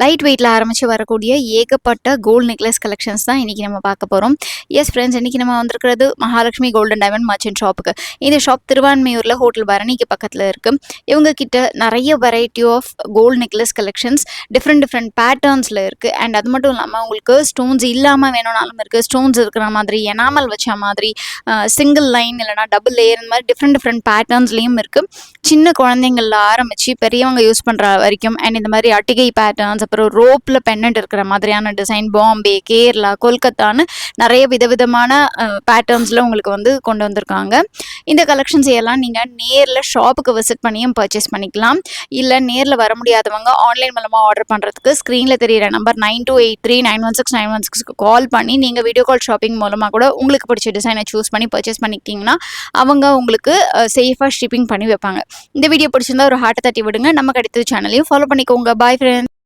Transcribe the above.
Light வெயிட்டில் ஆரம்பித்து வரக்கூடிய ஏகப்பட்ட கோல்டு நெக்லஸ் கலெக்ஷன்ஸ் தான் இன்றைக்கி நம்ம பார்க்க போகிறோம். எஸ் ஃப்ரெண்ட்ஸ், இன்றைக்கி நம்ம வந்திருக்கிறது மகாலட்சுமி கோல்டன் டைமண்ட் மர்ச்சன்ட் ஷாப்புக்கு. இந்த ஷாப் திருவான்மையூரில் ஹோட்டல் பரணிக்கு பக்கத்தில் இருக்குது. இவங்க கிட்ட நிறைய variety of gold necklace collections different பேட்டர்ன்ஸில் இருக்குது. அண்ட் அது மட்டும் இல்லாமல் உங்களுக்கு ஸ்டோன்ஸ் இல்லாமல் வேணும்னாலும் இருக்குது. ஸ்டோன்ஸ் இருக்கிற மாதிரி, எனாமல் வச்ச மாதிரி, சிங்கிள் லைன் இல்லைனா டபுள் லேயர், இந்த மாதிரி டிஃப்ரெண்ட் பேட்டர்ன்ஸ்லேயும் இருக்குது. சின்ன குழந்தைங்கள ஆரம்பித்து பெரியவங்க யூஸ் பண்ணுற வரைக்கும். அண்ட் இந்த மாதிரி அட்டிகை பேட்டர்ன்ஸ், அப்புறம் ரோப்பில் பென்னண்ட் இருக்கிற மாதிரியான டிசைன், பாம்பே, கேரளா, கொல்கத்தான்னு நிறைய விதவிதமான பேட்டர்ன்ஸில் உங்களுக்கு வந்து கொண்டு வந்திருக்காங்க. இந்த கலெக்ஷன்ஸ் எல்லாம் நீங்கள் நேரில் ஷாப்புக்கு விசிட் பண்ணியும் பர்ச்சேஸ் பண்ணிக்கலாம். இல்லை நேரில் வர முடியாதவங்க ஆன்லைன் மூலமாக ஆர்டர் பண்ணுறதுக்கு ஸ்க்ரீனில் தெரியிற நம்பர் 9283916916க்கு கால் பண்ணி நீங்கள் வீடியோ கால் ஷாப்பிங் மூலமாக கூட உங்களுக்கு பிடிச்ச டிசைனை சூஸ் பண்ணி பர்ச்சேஸ் பண்ணிக்கிட்டிங்கன்னா அவங்க உங்களுக்கு சேஃபாக ஷிப்பிங் பண்ணி வைப்பாங்க. இந்த வீடியோ பிடிச்சிருந்தா ஒரு ஹார்ட்டை தட்டி விடுங்க. நமக்கு அடுத்த சேனலையும் ஃபாலோ பண்ணிக்கோங்க. Bye friends.